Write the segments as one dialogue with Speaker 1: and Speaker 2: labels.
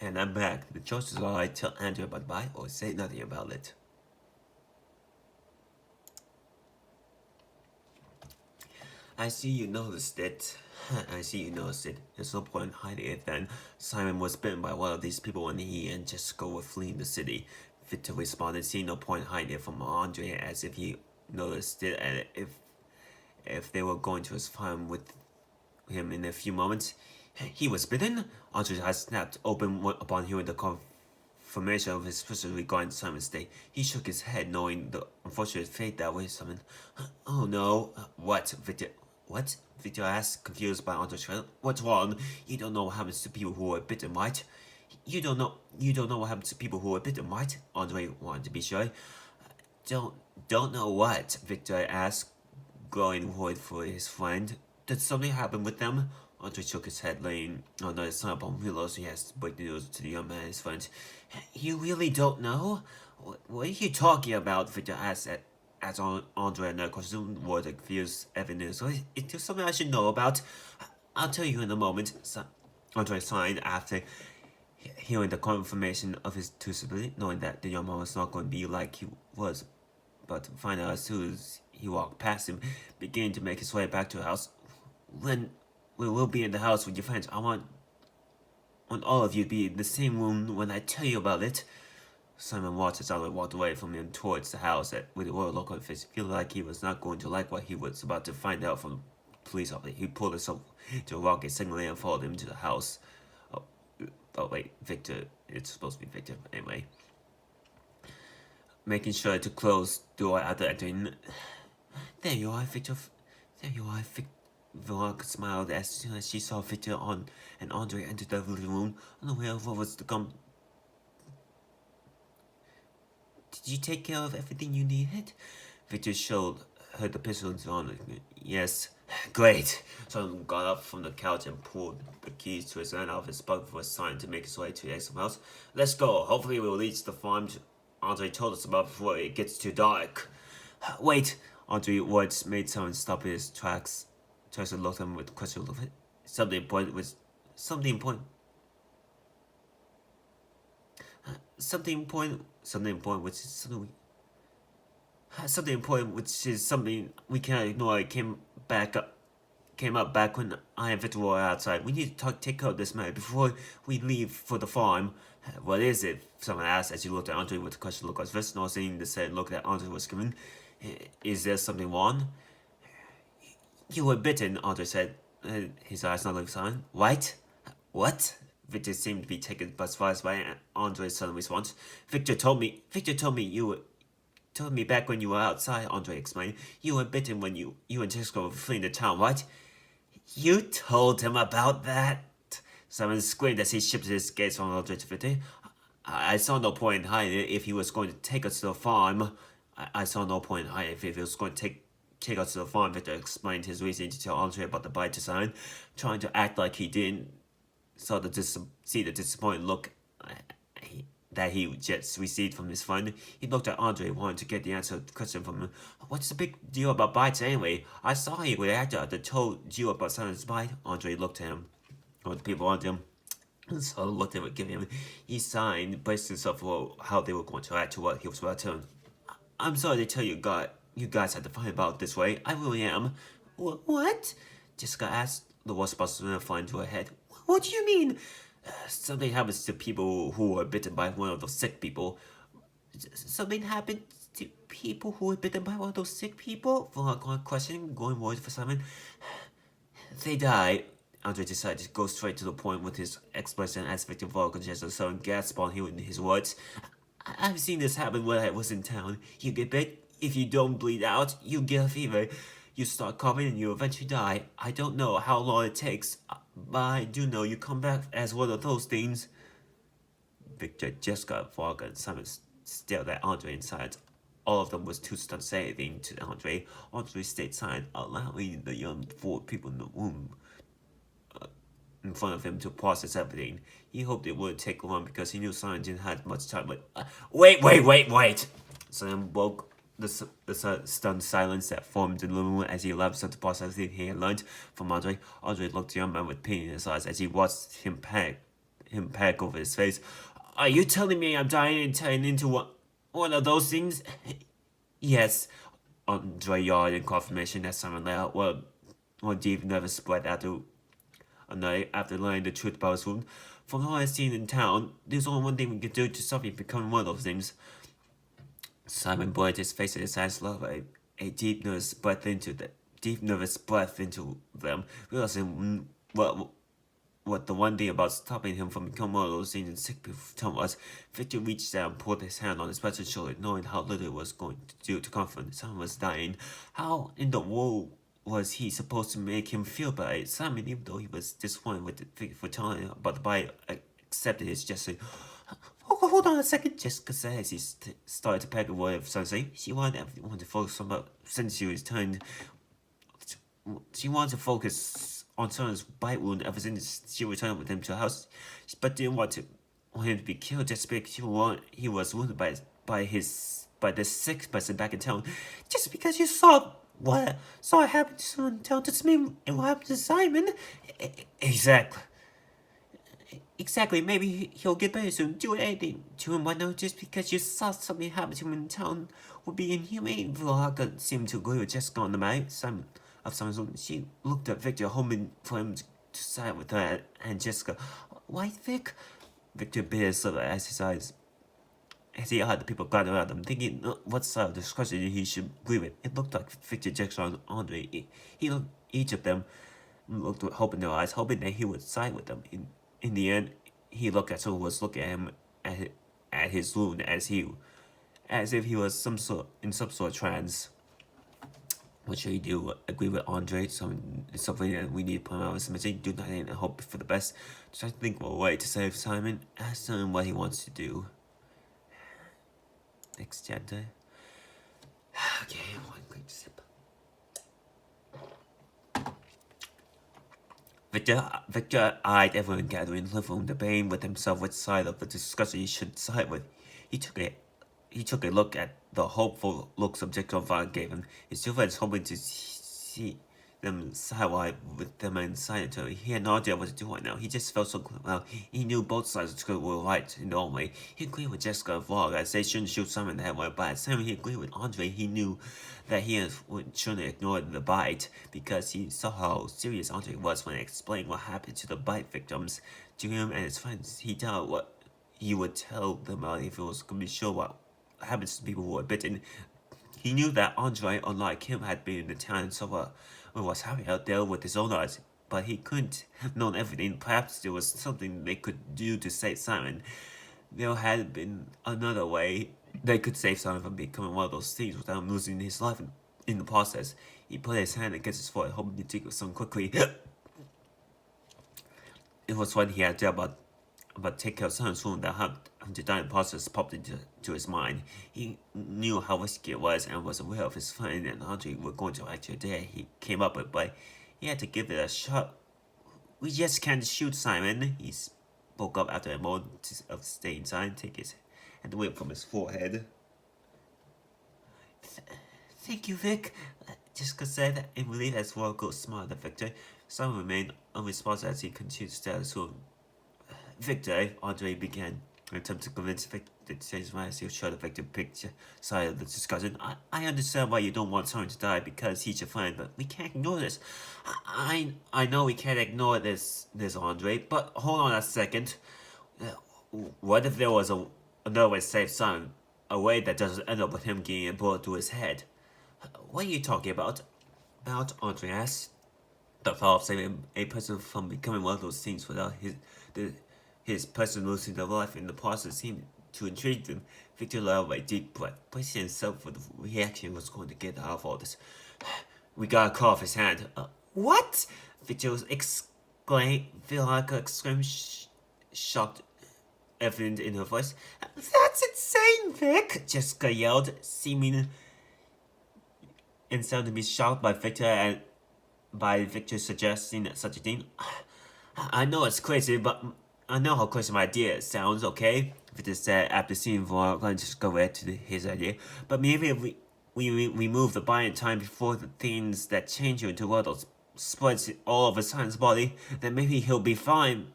Speaker 1: And I'm back. The choices are I tell Andrew bye or say nothing about it. I see you noticed it. I see you noticed it. There's no point hiding it then. Simon was bitten by one of these people when he and Jessica were fleeing the city. Victor responded, seeing no point hiding it from Andre as if he noticed it and if they were going to farm with him in a few moments. He was bitten? Andre's eyes snapped open upon hearing the confirmation of his suspicion regarding Simon's state. He shook his head, knowing the unfortunate fate that way Simon. Oh no. What? Victor? What? Victor asked, confused by Andre's question. What's wrong? You don't know what happens to people who are bitten, right? You don't know what happens to people who are bitten, right? Andre wanted to be sure. Don't know what? Victor asked, growing worried for his friend. Did something happen with them? Andre shook his head, laying on the sun upon realizing he has to break the news to the young man and his friend. You really don't know? What are you talking about? Victor asked as Andre and the question were the confused evidence. Is there something I should know about? I'll tell you in a moment. Andre signed after hearing the confirmation of his disability, knowing that the young man was not going to be like he was, but to find out as soon as he walked past him, beginning to make his way back to the house. When we will be in the house with your friends, I want all of you to be in the same room when I tell you about it. Simon watched as Andre walked away from him towards the house with the royal look on his face. Feeling like he was not going to like what he was about to find out from the police officer, he pulled himself to a rocket signaling and followed him to the house. Oh wait, Victor. It's supposed to be Victor. Anyway. Making sure to close the door after entering. There you are, Victor. There you are, Victor. Veronica smiled as soon as she saw Victor and Andre enter the living room, unaware of what was to come. Did you take care of everything you needed? Victor showed her the pistols on. Yes. Great. Someone got up from the couch and pulled the keys to his hand out of his pocket for a sign to make his way to the exit house. Let's go. Hopefully we'll reach the farm Andre told us about before it gets too dark. Wait. Andre's words made someone stop his tracks. Tyson looked at him with a question of it. Something important which is something we cannot ignore. It came up back when I and Victor were outside. We need to take care of this matter before we leave for the farm. What is it? Someone asked as he looked at Andre with a question look on his face, noticing the same look that Andre was giving. Is there something wrong? You were bitten, Andre said, his eyes not looking silent. Right? What? Victor seemed to be taken by surprise by Andre's sudden response. Victor told me back when you were outside, Andre explained. You were bitten when you and Jessica were fleeing the town, right? You told him about that? Simon screamed as he shifted his gaze from Andre to Victor. I saw no point in hiding it if he was going to take us to the farm. I saw no point in hiding if he was going to take us to the farm. Victor explained his reasoning to tell Andre about the bite design, trying to act like he didn't see the disappointed look that he just received from his friend. He looked at Andre, wanting to get the answer to the question from him. What's the big deal about bites anyway? I saw he reacted after I told you about Simon's bite. Andre looked at him, or the people around him. So looked at him, giving him. He signed, braced himself for how they were going to react to what he was about to tell him. I'm sorry to tell you guys had to find out this way. I really am. What? Jessica asked, the worst possible flying to her head. What do you mean? Something happens to people who are bitten by one of those sick people. Something happened to people who were bitten by one of those sick people? Veronica questioning, going worried for Simon. They died. Andre decided to go straight to the point with his explanation as Victor Veronica just sudden gasp on hearing his words. I've seen this happen when I was in town. You get bit, if you don't bleed out, you get a fever. You start coughing and you eventually die. I don't know how long it takes, but I do know you come back as one of those things. Victor, Jessica, Veronica, and Simon stared at Andre in silence. All of them was too stunned to say anything to Andre. Andre stayed silent, allowing the young four people in the room in front of him to process everything. He hoped it wouldn't take long because he knew Simon didn't have much time. But wait! Simon broke the stunned silence that formed in the living room as he allowed himself to process everything he had learned from Andre. Andre looked at the young man with pain in his eyes as he watched him panic him back over his face. Are you telling me I'm dying and turning into one of those things? Yes. Andre yawned in confirmation that someone let out one deep nervous breath after a night after learning the truth about his wound. From all I've seen in town, there's only one thing we can do to stop you becoming one of those things. Simon blurred his face and his eyes slowly, a deep nervous breath into them, realizing what the one thing about stopping him from becoming one of those things in sick people was. Victor reached out and pulled his hand on his brother's shoulder, knowing how little it was going to do to comfort him. Simon was dying. How in the world was he supposed to make him feel better? Simon, even though he was disappointed with Victor for telling him about the bite, accepted his gesture. Hold on a second, Jessica said as he started to pack away of something. She wanted everyone to focus on since she returned. She wanted to focus on Son's bite wound ever since she returned with him to the house, but didn't want him to be killed just because he was wounded by the sick person back in town. Just because you saw it happen to someone in town doesn't mean it will happen to Simon. Exactly, maybe he'll get better soon. Do anything to him, why not? Just because you saw something happen to him in town would be inhumane. Veronica seemed to agree with Jessica on the matter. She looked at Victor, hoping for him to side with her and Jessica. Why, Vic? Victor bit his lip as he eyed the people gathered around him, thinking what side of the discussion he should agree with. It looked like Victor, Jessica, and Andre. He looked each of them looked with hope in their eyes, hoping that he would side with them. In the end, he looked at someone who was looking at him at his wound as if he was in some sort of trance. What should he do? Agree with Andre? Something that we need to put out of submission. Do nothing and hope for the best. Try to think of a way to save Simon. Ask him what he wants to do. Next chapter. Okay, one quick sip. Victor eyed everyone gathering, living debating with himself which side of the discussion he should side with. He took a look at the hopeful looks Objective Vaughn gave him. His two friends hoping to see them sidewise with them in silence. He had no idea what to do right now. He just felt so well. He knew both sides of the script were right in their own way. He agreed with Jessica and Vaughn as they shouldn't shoot Simon that way, but at the time he agreed with Andre. He knew that he shouldn't ignore the bite because he saw how serious Andre was when explaining what happened to the bite victims to him and his friends. He doubted what he would tell them about if he was going to be sure what happens to people who are bitten. He knew that Andre, unlike him, had been in the town and saw what was happening out there with his own eyes, but he couldn't have known everything. Perhaps there was something they could do to save Simon. There had been another way they could save Simon from becoming one of those things without losing his life in the process. He put his hand against his forehead, hoping to think of something quickly. It was when he had to about take care of Simon's wound that the dying process popped into his mind. He knew how risky it was and was aware of his friend and Andre were going to actually there. He came up with, but he had to give it a shot. We just can't shoot Simon. He spoke up after a moment of staying inside, take his hand away from his forehead. Thank you, Vic. Jessica said in relief as Veronica smiled at Victor. Simon remained unresponsive as he continued to stare at his wound. Victor, Andre began an attempt to convince Victor to change his mind as he showed the Victor picture side of the discussion. I understand why you don't want someone to die because he's your friend, but we can't ignore this. I know we can't ignore this Andre, but hold on a second. What if there was another way to save Simon? A way that doesn't end up with him getting a bullet to his head? What are you talking about? Andre asked. The thought of saving a person from becoming one of those things without his person losing their life in the process seemed to intrigue them. Victor let out a deep breath, bracing himself for the reaction he was going to get out of all this. We got a call off his hand. What? Victor exclaimed. Veronica exclaimed, shocked, evident in her voice. That's insane, Vic! Jessica yelled, seeming and sounded to be shocked by Victor suggesting such a thing. I know it's crazy, but I know how crazy my idea sounds, okay? Victor said after seeing Veronica just go right to his idea. But maybe if we remove the body in time before the things that change you into one of those spreads all over Simon's body, then maybe he'll be fine.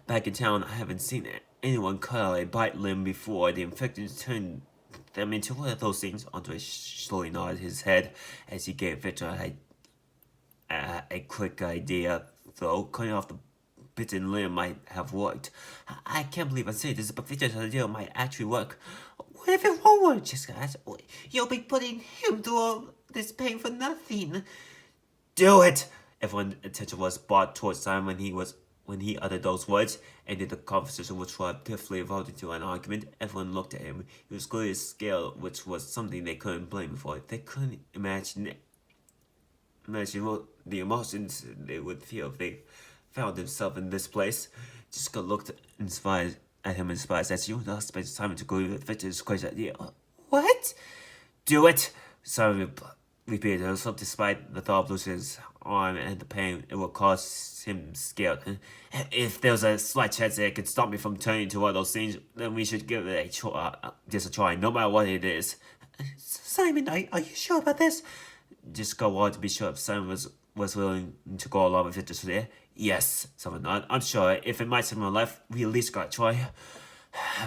Speaker 1: Back in town, I haven't seen anyone cut a bite limb before. The infections turned them into one of those things. Andre slowly nodded his head as he gave Victor a quick idea, though. Cutting off the bitten limb might have worked. I can't believe I'm saying this, but Victor's idea might actually work. What if it won't work? Jessica asked. You'll be putting him through all this pain for nothing. Do it! Everyone's attention was brought towards Simon when he uttered those words, and then the conversation which was pitifully evolved into an argument. Everyone looked at him. He was clearly scared, which was something they couldn't blame him for. They couldn't imagine what the emotions they would feel if they found themselves in this place. Jessica looked inspired at him in surprise as you not expect Simon to agree with Victor's crazy idea. What? Do it! Simon repeated himself despite the thought of losing his arm and the pain it would cause him scared. If there's a slight chance that it could stop me from turning into one of those things, then we should give it just a try, no matter what it is. Simon, are you sure about this? Jessica wanted to be sure if Simon was willing to go along with it just there. Yes, Simon nodded. I'm sure if it might save my life, we at least gotta try.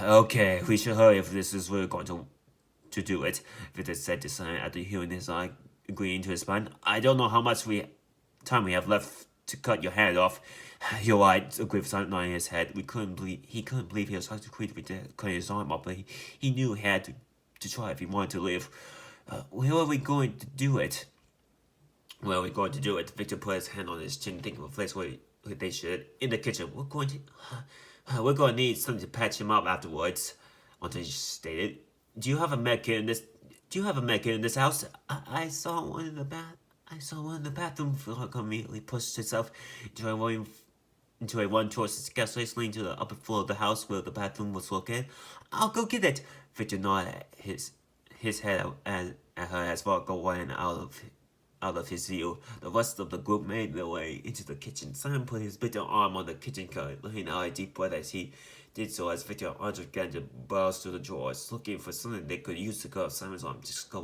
Speaker 1: Okay, we should hurry if this is really going to do it, Victor said to Simon after hearing his agreeing to his plan. I don't know how much time we have left to cut your hand off. You're right, agreed Simon, nodding his head. He couldn't believe he was such a creature to cut his arm off, but he knew he had to try if he wanted to live. Where are we going to do it? Where are we going to do it? Victor put his hand on his chin, thinking of a place where they should. In the kitchen. We're going to need something to patch him up afterwards, Andre stated. Do you have a med kit in this house? I saw one in the bathroom. Philip immediately pushed himself into a one-choice staircase leading to the upper floor of the house where the bathroom was located. I'll go get it. Victor nodded his head at her as Volko went out of his view. The rest of the group made their way into the kitchen. Simon put his bitter arm on the kitchen counter, letting out a deep breath as he did so as Victor and Andre began to browse through the drawers, looking for something they could use to cut off Simon's arm. Jessica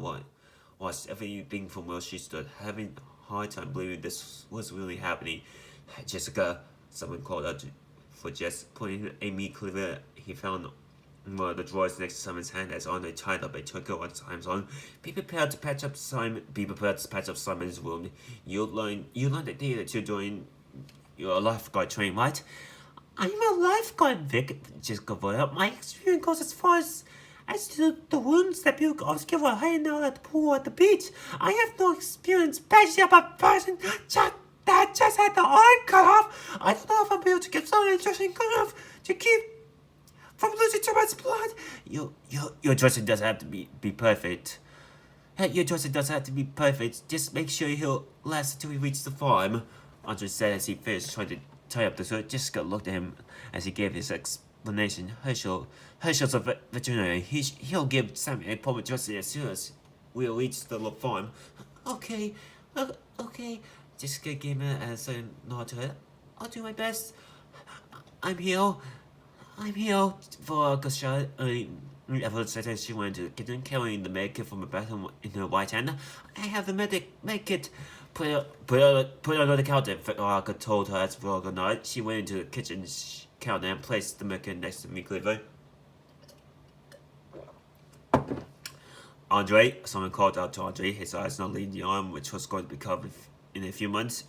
Speaker 1: watched everything from where she stood, having a hard time believing this was really happening. Jessica, someone called out for Jess, putting a meat cleaver he found one of the drawers next to Simon's hand as Andre tied up a tourniquet on Simon's arm. Be prepared to patch up Simon's wound. You learned the day that you're doing your lifeguard training, right? I'm a lifeguard, Vic. Jessica brought up. My experience goes as far as to the wounds that people give while hanging out at the pool or at the beach. I have no experience patching up a person that just had the arm cut off. I don't know if I'll be able to get someone dressing good enough to keep from losing too much blood. Your dressing doesn't have to be perfect. Your dressing doesn't have to be perfect. Just make sure he'll last until we reach the farm, Andre said as he finished trying to tie up the shirt. Jessica looked at him as he gave his explanation. Herschel's a veterinarian. He'll give Sammy a proper dressing as soon as we'll reach the farm. Okay. Jessica gave him a nod to her. I'll do my best. I'm here for a shot. Evelyn said as she went to the kitchen, carrying the med kit from the bathroom in her right hand. I have the med kit. Put it on the counter, Veronica told her as Veronica nodded. She went into the kitchen counter and placed the med kit next to meat cleaver. Andre, someone called out to Andre, his eyes not leaving the arm, which was going to be covered in a few months.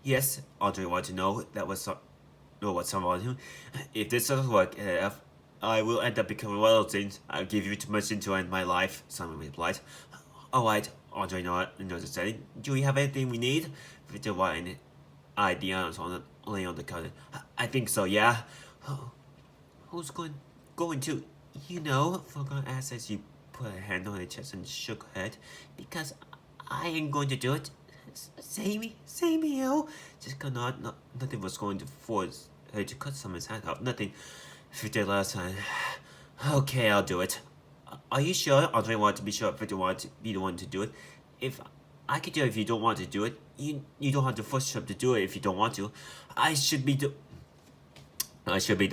Speaker 1: Yes, Andre wanted to know what someone wanted him. If this doesn't work, I will end up becoming one of those things. I'll give you too much into my life, Simon replied. Alright, Andre nodded saying, do we have anything we need? Victor White eyed the items laying on the counter. I think so, yeah. Who's going to? Volkan asked as she put her hand on her chest and shook her head. Because I ain't going to do it. Same here. Jessica nodded. Nothing was going to force her to cut someone's hand off. Nothing. Victor last time. Okay, I'll do it. Are you sure? Andre wanted to be sure if Victor wanted to be the one to do it. If I could do it if you don't want to do it, you don't have to force yourself to do it if you don't want to. I should be the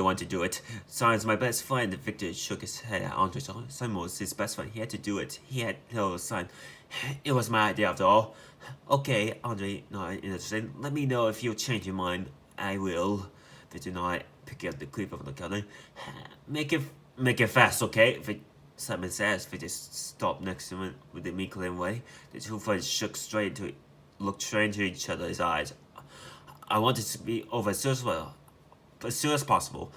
Speaker 1: one to do it. Simon's my best friend. Victor shook his head at Andre. Simon was his best friend. He had to do it. He had to tell Simon. It was my idea after all. Okay, Andre nodded in a second. Let me know if you change your mind. I will. Victor nodded picking up the cleaver from the counter. Make it fast, okay? Simon says. They just stopped next to him with a meekly way. The two friends looked straight into each other's eyes. I want it to be over as soon as possible.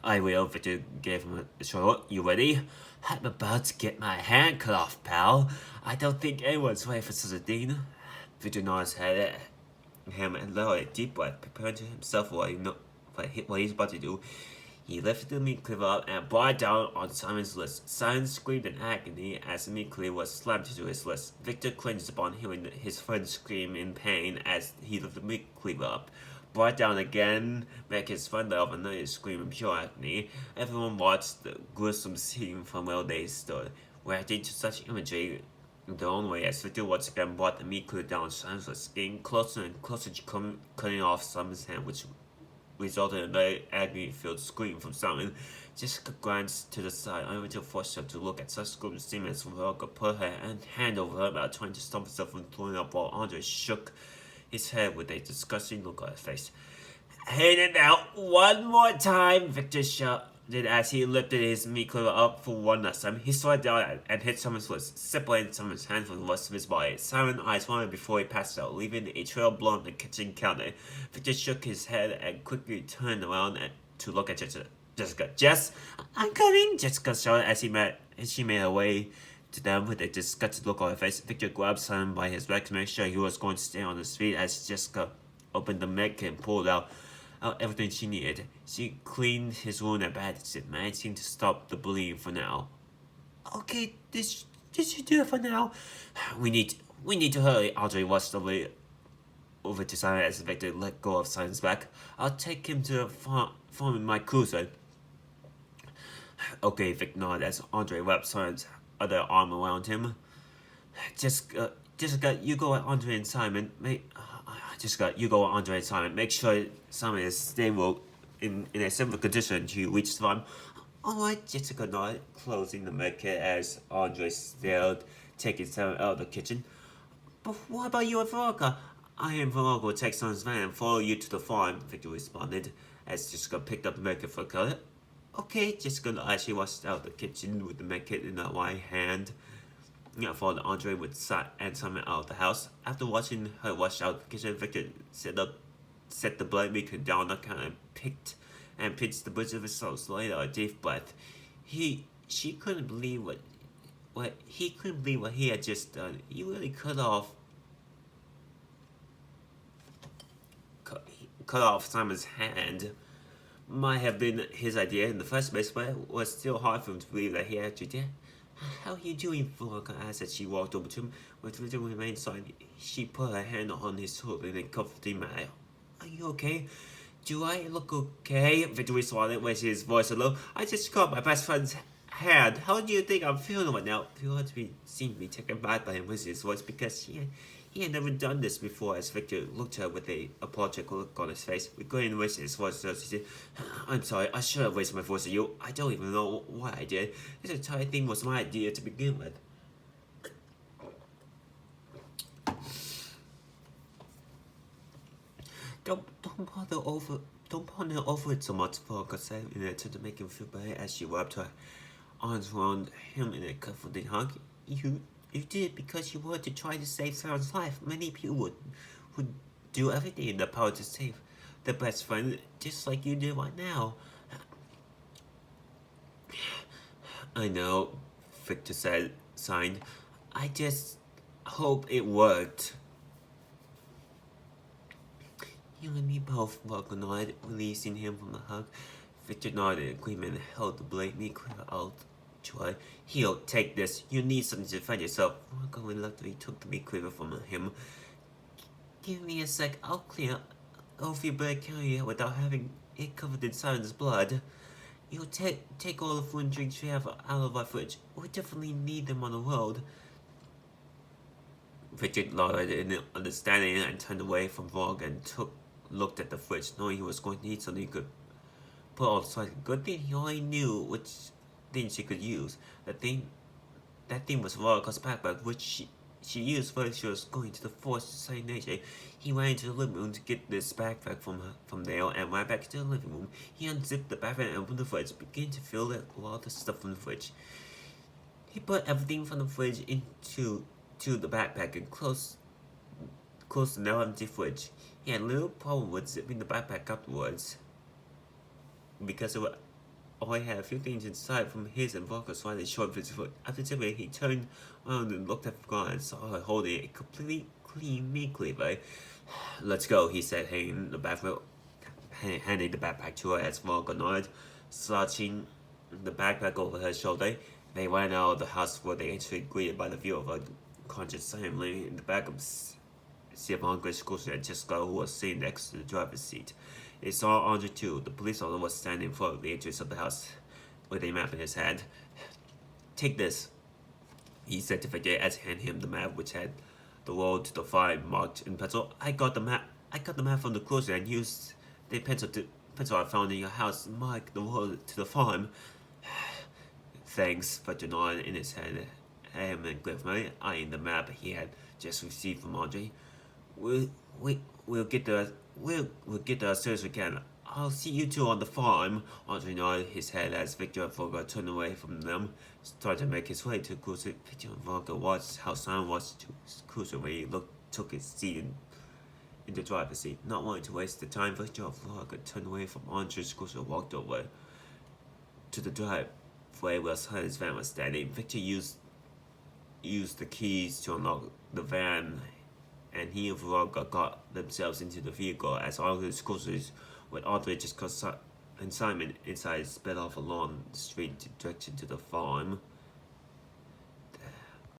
Speaker 1: I will. Victor gave him a short. You ready? I'm about to get my hand cut off, pal. I don't think anyone's ready for such a thing. Victor nodded his head at him and lowered a deep breath, preparing to himself for what he's about to do. He lifted the meat cleaver up and brought it down on Simon's list. Simon screamed in agony as the meat cleaver was slammed to his list. Victor cringed upon hearing his friend scream in pain as he lifted the meat cleaver up. Brought down again, make his friend let off another scream in pure agony. Everyone watched the gruesome scene from where they stood, reacting to such imagery in their own way as Victor once again brought the meat cleaver down Simon's list, getting closer and closer to cutting off Simon's hand, which resulted in an agony-filled scream from Simon. Jessica glanced to the side, unable to force herself to look at such grim scenes. Veronica put her hand over her mouth, trying to stop herself from throwing up, while Andre shook his head with a disgusting look on his face. Hit it out one more time, Victor shouted as he lifted his meat cleaver up for one last time. He slid down and hit Simon's wrist, separating Simon's hand from the rest of his body. Simon's eyes wandered before he passed out, leaving a trail blown on the kitchen counter. Victor shook his head and quickly turned around to look at Jessica. Jess, I'm coming, Jessica shouted as she made her way to them with a disgusted look on her face. Victor grabbed Simon by his leg to make sure he was going to stay on his feet as Jessica opened the med kit and pulled out everything she needed. She cleaned his wound and bandaged it, managing to stop the bleeding for now. Okay, this should do it for now. We need to hurry. Audrey watched over to Simon as Victor let go of Simon's back. I'll take him to the farm in my cruiser. Okay, Vic nodded as Andre wrapped Simon's other arm around him. Jessica, you go with Andre and Simon. Jessica, you go with Andre and Simon. Make sure Simon is stable in a stable condition to reach the farm. Alright, Jessica nodded, closing the medkit as Andre stared, taking Simon out of the kitchen. But what about you and Veronica? I and Veronica will take Simon's van and follow you to the farm, Victor responded, as Jessica picked up the medkit for color. Okay, Jessica nodded as she walked out of the kitchen with the medkit in her right hand. Followed Andre and Simon out of the house. After watching her wash out the kitchen, Victor set the blood maker down on the counter and pinched the bridge of his soul, slowly a deep breath. She couldn't believe what he had just done. He really cut off Simon's hand. Might have been his idea in the first place, but it was still hard for him to believe that he actually did. How are you doing, Veronica asked as she walked over to him. With Victor remained silent, she put her hand on his shoulder in a comforting manner. Are you okay? Do I look okay? Victor responded, raising his voice a little. I just caught my best friend's hand. How do you think I'm feeling right now? Veronica seemed to be taken back by him with his voice because he had never done this before, as Victor looked at her with a apologetic look on his face. Regretting raising his voice, he said, I'm sorry, I should have raised my voice at you. I don't even know why I did. This entire thing was my idea to begin with. Don't ponder over it so much, Veronica said, in an attempt to make him feel better as she wrapped her arms around him in a comforting hug. You did it because you wanted to try to save Simon's life. Many people would do everything in their power to save their best friend, just like you do right now. I know, Victor said, signed. I just hope it worked. You and me both, Veronica nodded, releasing him from the hug. Victor nodded in agreement and held the blade meat cleaver out. Troy, here, take this. You need something to defend yourself. Veronica reluctantly took the meat cleaver from him. Give me a sec. I'll clean up. I'll feel better carrying it without having it covered in Simon's blood. You'll take all the food and drinks we have out of our fridge. We definitely need them on the road. Richard nodded in understanding and turned away from Veronica and looked at the fridge, knowing he was going to need something he could put all aside. Good thing he already knew which things she could use. That thing was Veronica's backpack, which she used while she was going to the forest to say nature. He went into the living room to get this backpack from there and went back to the living room. He unzipped the backpack and opened the fridge, began to fill a lot of stuff from the fridge. He put everything from the fridge into the backpack and closed the now empty fridge. He had little problem with zipping the backpack afterwards because it only had a few things inside from his and Volker's slightly short of his foot. After zipping, he turned around and looked at Volker and saw her holding a completely clean meat cleaver. "Let's go," he said, handing the backpack to her as Volker nodded, slouching the backpack over her shoulder. They ran out of the house where they actually greeted by the view of a conscious family in the back of seat of Andre's scooter and Jessica, who was sitting next to the driver's seat. They saw Andre too. The police officer was standing in front of the entrance of the house with a map in his hand. "Take this," he said to Victor as he handed him the map, which had the road to the farm marked in pencil. I got the map from the closer and used the pencil I found in your house to mark the road to the farm." "Thanks," Victor nodded in his head. And gravely eyeing the map he had just received from Andre. We'll get there as soon as we can. I'll see you two on the farm." Andre nodded his head as Victor and Volker turned away from them, started to make his way to the cruiser. Victor and Volker watched how Simon watched to his cruiser when he took his seat in the driver's seat. Not wanting to waste the time, Victor and Volker turned away from Andre's cruiser and walked over to the driveway where Simon's van was standing. Victor used the keys to unlock the van, and he and Veronica got themselves into the vehicle as all the cruisers with Aldrich and Simon inside sped off along the street in direction to the farm.